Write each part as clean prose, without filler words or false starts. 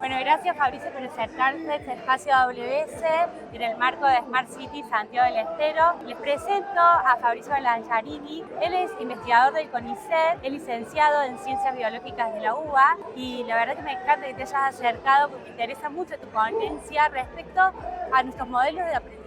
Bueno, gracias Fabricio por acercarse a este espacio AWS en el marco de Smart City Santiago del Estero. Les presento a Fabricio Lancharini. Él es investigador del CONICET, es licenciado en Ciencias Biológicas de la UBA y la verdad que me encanta que te hayas acercado porque me interesa mucho tu ponencia respecto a nuestros modelos de aprendizaje.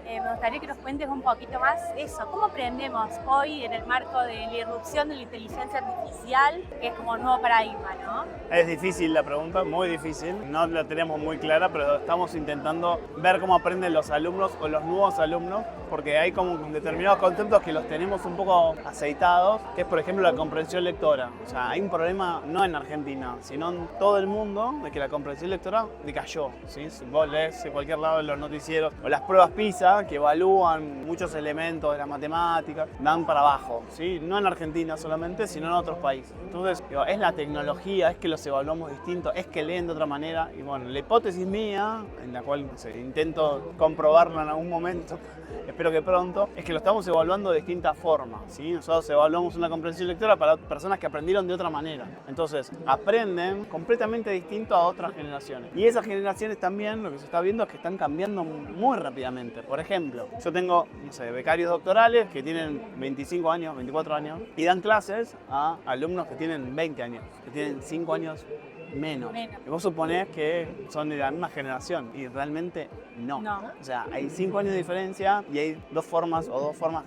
Me gustaría que nos cuentes un poquito más eso. ¿Cómo aprendemos hoy en el marco de la irrupción de la inteligencia artificial, que es como un nuevo paradigma, ¿no? Es difícil la pregunta, muy difícil. No la tenemos muy clara, pero estamos intentando ver cómo aprenden los alumnos o los nuevos alumnos, porque hay como determinados conceptos que los tenemos un poco aceitados, que es por ejemplo la comprensión lectora. O sea, hay un problema no en Argentina, sino en todo el mundo, de que la comprensión lectora decayó, ¿sí? Si vos lees en cualquier lado de los noticieros o las pruebas PISA, que evalúan muchos elementos de la matemática, dan para abajo, ¿sí? No en Argentina solamente, sino en otros países. Entonces, es la tecnología, es que los evaluamos distintos, es que leen de otra manera. Y bueno, la hipótesis mía, en la cual intento comprobarla en algún momento, espero que pronto, es que lo estamos evaluando de distintas formas, ¿sí? Nosotros evaluamos una comprensión lectora para personas que aprendieron de otra manera. Entonces, aprenden completamente distinto a otras generaciones. Y esas generaciones también, lo que se está viendo es que están cambiando muy rápidamente. Por ejemplo, yo tengo, no sé, becarios doctorales que tienen 25 años, 24 años, y dan clases a alumnos que tienen 20 años, que tienen 5 años menos. Y vos suponés que son de la misma generación y realmente no. O sea, hay 5 años de diferencia y hay dos formas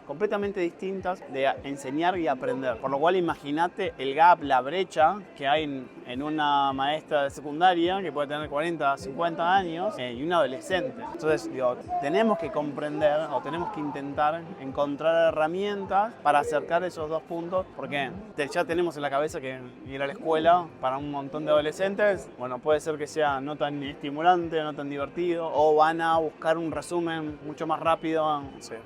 completamente distintas de enseñar y aprender. Por lo cual imagínate el gap, la brecha que hay en una maestra de secundaria que puede tener 40, 50 años y un adolescente. Entonces, digo, tenemos que comprender o tenemos que intentar encontrar herramientas para acercar esos dos puntos, porque ya tenemos en la cabeza que ir a la escuela para un montón de adolescentes, bueno, puede ser que sea no tan estimulante, no tan divertido, o van a buscar un resumen mucho más rápido, no sé,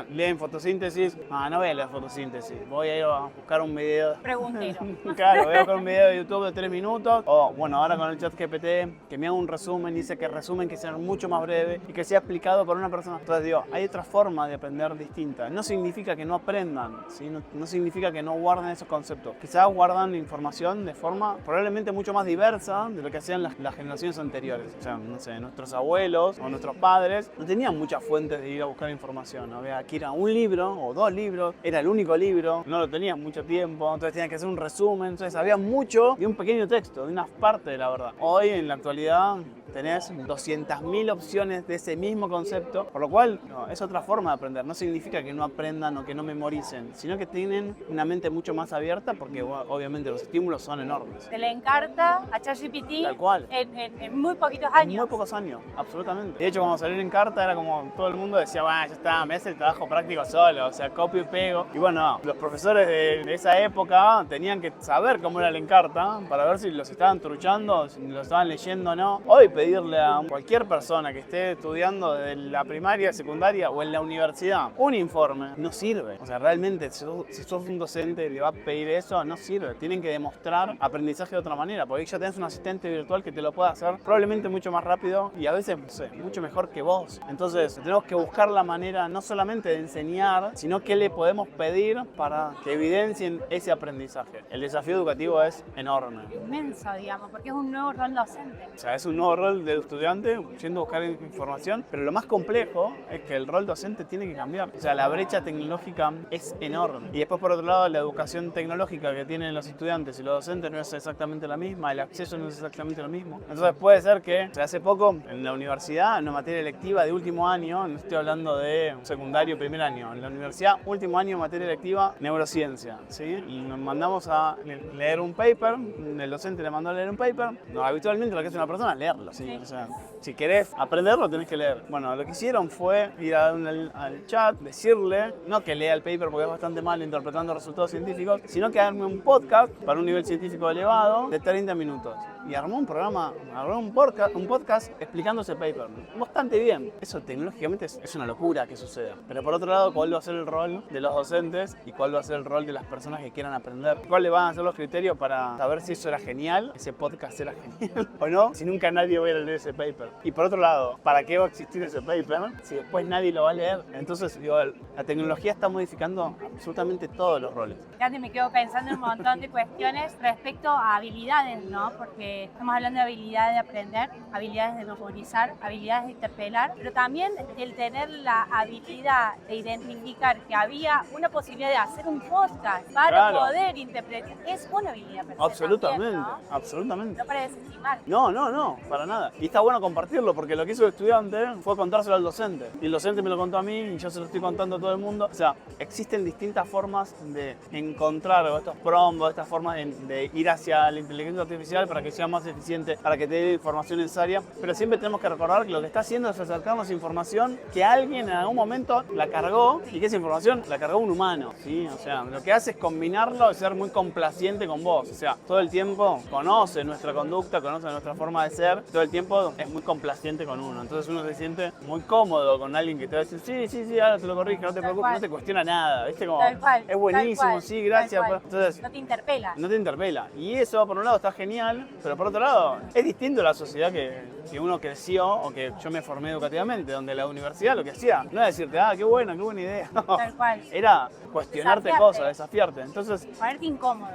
leen fotosíntesis, no voy a leer fotosíntesis, voy a ir a buscar un video. Preguntero. Claro, voy a buscar un video de YouTube de 3 minutos, o bueno, ahora con el chat GPT, que me haga un resumen, dice que resumen que sea mucho más breve y que sea explicado por una persona. Entonces digo, hay otra forma de aprender distinta. No significa que no aprendan, ¿sí? No significa que no guarden esos conceptos. Quizás guardan información de forma probablemente mucho más diversa de lo que hacían las generaciones anteriores. O sea, no sé, nuestros abuelos o nuestros padres no tenían muchas fuentes de ir a buscar información, ¿no? Había que ir a un libro o 2 libros, era el único libro, no lo tenían mucho tiempo, entonces tenían que hacer un resumen, entonces había mucho de un pequeño texto, de una parte de la verdad. Hoy, en la actualidad, tenés 200.000 opciones de ese mismo concepto, por lo cual es otra forma de aprender. No significa que no aprendan o que no memoricen, sino que tienen una mente mucho más abierta porque obviamente los estímulos son enormes. Se le encarta a ChatGPT Tal cual. En muy poquitos años. En muy pocos años, absolutamente. De hecho, cuando salió en Encarta era como todo el mundo decía, bueno, ya está, me hace el trabajo práctico solo, o sea, copio y pego. Y bueno, los profesores de esa época tenían que saber cómo era el Encarta para ver si los estaban truchando, si los estaban leyendo o no. Hoy pedirle a cualquier persona que esté estudiando desde la primaria, secundaria o en la universidad un informe no sirve. O sea, realmente si sos un docente y le va a pedir eso, no sirve. Tienen que demostrar aprendizaje de otra manera, porque ya tenés un asistente virtual que te lo puede hacer probablemente mucho más rápido y a veces, no sé, mucho mejor que vos. Entonces, tenemos que buscar la manera no solamente de enseñar, sino que le podemos pedir para que evidencien ese aprendizaje. El desafío educativo es enorme. Inmenso, digamos, porque es un nuevo rol docente. O sea, es un nuevo rol del estudiante yendo a buscar información, pero lo más complejo es que el rol docente tiene que cambiar. O sea, la brecha tecnológica es enorme. Y después, por otro lado, la educación tecnológica que tienen los estudiantes y los docentes no es exactamente la misma, el acceso no es exactamente lo mismo. Entonces puede ser que, o sea, hace poco en la universidad, en una materia electiva de último año, no estoy hablando de secundario, primer año, en la universidad, último año, materia electiva, neurociencia, ¿sí? Y nos mandamos a leer un paper, el docente le mandó a leer un paper, no, habitualmente lo que hace una persona es leerlo, ¿sí? O sea, si querés aprenderlo tenés que leer. Bueno, lo que hicieron fue ir al chat, decirle, no que lea el paper porque es bastante mal interpretando resultados científicos, sino que arme un podcast para un nivel científico elevado de 30 minutos. Y armó un programa, un podcast explicando ese paper. Bastante bien. Eso tecnológicamente es una locura que suceda. Pero por otro lado, ¿cuál va a ser el rol de los docentes y cuál va a ser el rol de las personas que quieran aprender? ¿Cuáles van a ser los criterios para saber si eso era genial, ese podcast era genial o no, si nunca nadie va a leer ese paper? Y por otro lado, ¿para qué va a existir ese paper si después nadie lo va a leer? Entonces, digo, la tecnología está modificando absolutamente todos los roles. Fíjate, me quedo pensando en un montón de cuestiones respecto a habilidades, ¿no? Porque porque estamos hablando de habilidades de aprender, habilidades de memorizar, habilidades de interpelar, pero también el tener la habilidad de identificar que había una posibilidad de hacer un podcast para poder interpretar, es una habilidad perfecta. Absolutamente, ¿no? absolutamente. No para desestimar. No, para nada. Y está bueno compartirlo, porque lo que hizo el estudiante fue contárselo al docente. Y el docente me lo contó a mí y yo se lo estoy contando a todo el mundo. O sea, existen distintas formas de encontrar estos prompts, estas formas de ir hacia la inteligencia artificial para que sea más eficiente, para que te dé la información necesaria. Pero siempre tenemos que recordar que lo que está haciendo es acercarnos a información que alguien en algún momento la cargó y que esa información la cargó un humano, ¿sí? O sea, lo que hace es combinarlo y ser muy complaciente con vos. O sea, todo el tiempo conoce nuestra conducta, conoce nuestra forma de ser, todo el tiempo es muy complaciente con uno. Entonces uno se siente muy cómodo con alguien que te va a decir, sí, ahora te lo corrige, no te preocupes, no te cuestiona nada, ¿viste? Como, es buenísimo, sí, gracias. Entonces, no te interpela. No te interpela. Y eso, por un lado, está genial, pero por otro lado, es distinto a la sociedad que uno creció o que yo me formé educativamente, donde la universidad lo que hacía no era decirte, qué buena idea. No. Tal cual. Era cuestionarte cosas, desafiarte. Entonces, ponerte incómodo.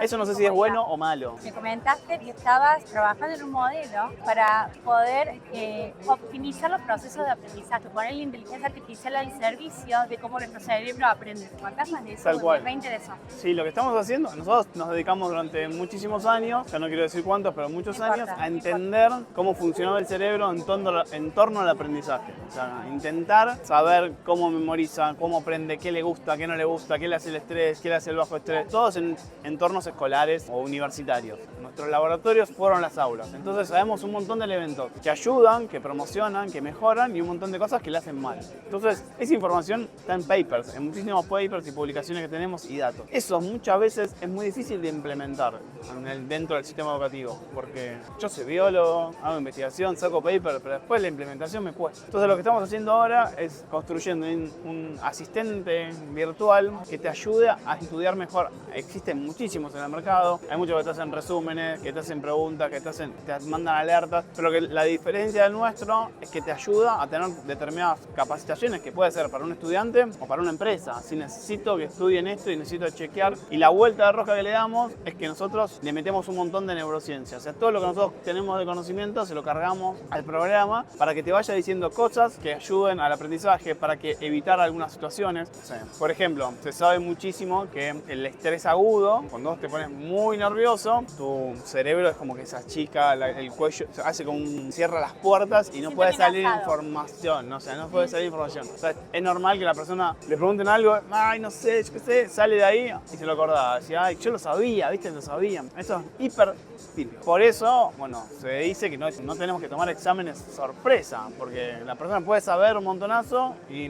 Eso no sé si es bueno o malo. Me comentaste que estabas trabajando en un modelo para poder optimizar los procesos de aprendizaje, poner la inteligencia artificial al servicio de cómo nuestro cerebro aprende. ¿Te contás más de eso? Tal cual. Me reinteresó. Sí, lo que estamos haciendo, nosotros nos dedicamos durante muchísimos años, ya no quiero decir cuántos, pero muchos años, a entender cómo funcionaba el cerebro en torno al aprendizaje. O sea, intentar saber cómo memoriza, cómo aprende, qué le gusta, qué no le gusta, qué le hace el estrés, qué le hace el bajo estrés, todos en entornos escolares o universitarios. Nuestros laboratorios fueron las aulas. Entonces sabemos un montón de elementos que ayudan, que promocionan, que mejoran y un montón de cosas que le hacen mal. Entonces esa información está en papers, en muchísimos papers y publicaciones que tenemos y datos. Eso muchas veces es muy difícil de implementar dentro del sistema educativo, porque yo soy biólogo, hago investigación, saco paper, pero después la implementación me cuesta. Entonces lo que estamos haciendo ahora es construyendo un asistente virtual que te ayude a estudiar mejor. Existen muchísimos en el mercado, hay muchos que te hacen resúmenes, que te hacen preguntas, que te mandan alertas, pero que la diferencia del nuestro es que te ayuda a tener determinadas capacitaciones que puede ser para un estudiante o para una empresa. Si necesito que estudien esto y necesito chequear, y la vuelta de rosca que le damos es que nosotros le metemos un montón de neurociencia. O sea, todo lo que nosotros tenemos de conocimiento se lo cargamos al programa para que te vaya diciendo cosas que ayuden al aprendizaje, para que evitar algunas situaciones. O sea, por ejemplo, se sabe muchísimo que el estrés agudo, cuando vos te pones muy nervioso, tu cerebro es como que se achica, el cuello hace como cierra las puertas y no puede salir información. O sea, no puede salir información. O sea, es normal que la persona le pregunten algo, no sé, yo qué sé, sale de ahí y se lo acordaba. Decía, yo lo sabía, ¿viste? Lo sabía. Eso es hiper típico. Por eso, bueno, se dice que no tenemos que tomar exámenes sorpresa, porque la persona puede saber un montonazo y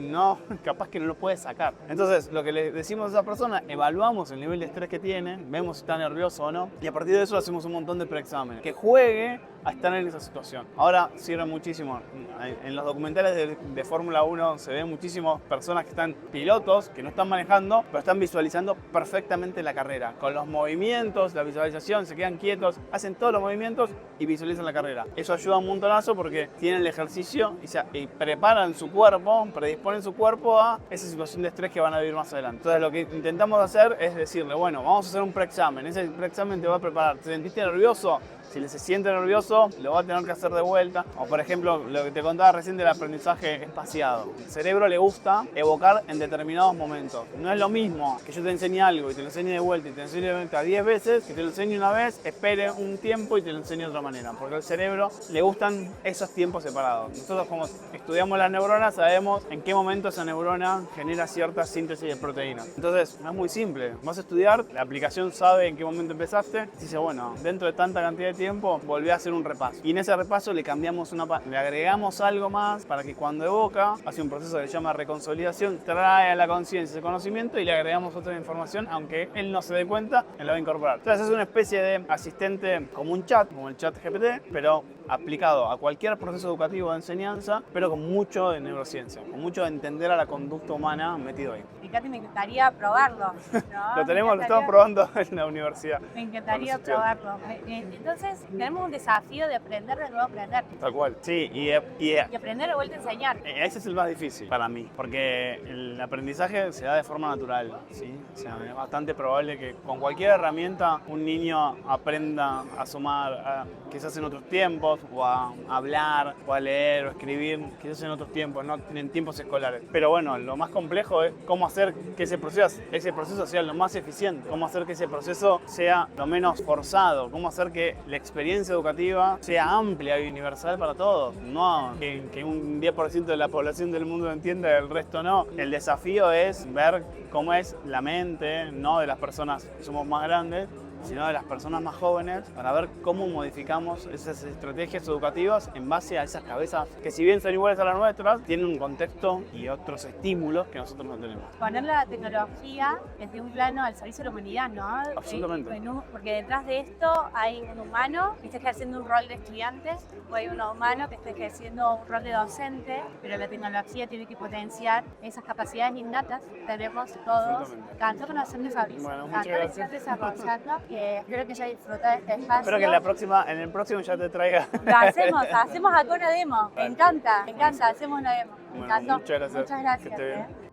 capaz que no lo puede sacar. Entonces, lo que le decimos a esa persona, evaluamos el nivel de estrés que tiene, vemos si está nervioso o no, y a partir de eso hacemos un montón de preexámenes. Que juegue a estar en esa situación. Ahora sirve muchísimo. En los documentales de Fórmula 1 se ven muchísimas personas que están pilotos, que no están manejando, pero están visualizando perfectamente la carrera. Con los movimientos, la visualización, se quedan quietos, hacen todos los movimientos y visualizan la carrera. Eso ayuda un montonazo porque tienen el ejercicio y preparan su cuerpo, predisponen su cuerpo a esa situación de estrés que van a vivir más adelante. Entonces lo que intentamos hacer es decirle, bueno, vamos a hacer un preexamen. Ese preexamen te va a preparar. ¿Te sentiste nervioso? Si se siente nervioso, lo va a tener que hacer de vuelta. O por ejemplo, lo que te contaba recién del aprendizaje espaciado. El cerebro le gusta evocar en determinados momentos. No es lo mismo que yo te enseñe algo y te lo enseñe de vuelta y te lo enseñe de vuelta 10 veces, que te lo enseñe una vez, espere un tiempo y te lo enseñe de otra manera. Porque al cerebro le gustan esos tiempos separados. Nosotros como estudiamos las neuronas sabemos en qué momento esa neurona genera cierta síntesis de proteínas. Entonces, es muy simple. Vas a estudiar, la aplicación sabe en qué momento empezaste y dice, bueno, dentro de tanta cantidad de tiempo, volví a hacer un repaso. Y en ese repaso le agregamos algo más para que cuando evoca, hace un proceso que se llama reconsolidación, trae a la conciencia ese conocimiento y le agregamos otra información, aunque él no se dé cuenta, él lo va a incorporar. Entonces es una especie de asistente como un chat, como el chat GPT, pero aplicado a cualquier proceso educativo de enseñanza, pero con mucho de neurociencia, con mucho de entender a la conducta humana metido ahí. Fíjate, me encantaría probarlo. ¿No? Lo estamos probando en la universidad. Me encantaría probarlo. Entonces, tenemos un desafío desafío de aprender de nuevo aprender. Tal cual. Sí, Y aprender de vuelta a enseñar. ese es el más difícil para mí, porque el aprendizaje se da de forma natural, ¿sí? O sea, es bastante probable que con cualquier herramienta un niño aprenda a sumar, quizás en otros tiempos, o a hablar, o a leer, o escribir, quizás en otros tiempos, no en tiempos escolares. Pero bueno, lo más complejo es cómo hacer que ese proceso sea lo más eficiente, cómo hacer que ese proceso sea lo menos forzado, cómo hacer que la experiencia educativa sea amplia y universal para todos, no que un 10% de la población del mundo entienda y el resto no. El desafío es ver cómo es la mente, no de las personas que somos más grandes, sino de las personas más jóvenes, para ver cómo modificamos esas estrategias educativas en base a esas cabezas que, si bien son iguales a las nuestras, tienen un contexto y otros estímulos que nosotros no tenemos. Poner la tecnología desde un plano al servicio de la humanidad, ¿no? Absolutamente. Porque detrás de esto hay un humano que está ejerciendo un rol de estudiante, o hay un humano que está ejerciendo un rol de docente, pero la tecnología tiene que potenciar esas capacidades innatas que tenemos todos. Encantó conocerte, Fabricio. Bueno, muchas gracias. Desarrollando. Espero que hayas disfrutado de este espacio. Espero que en el próximo ya te traiga. Lo hacemos acá una demo. Me encanta, hacemos una demo. Me Bueno, encantó. muchas gracias. Muchas gracias. Que esté bien.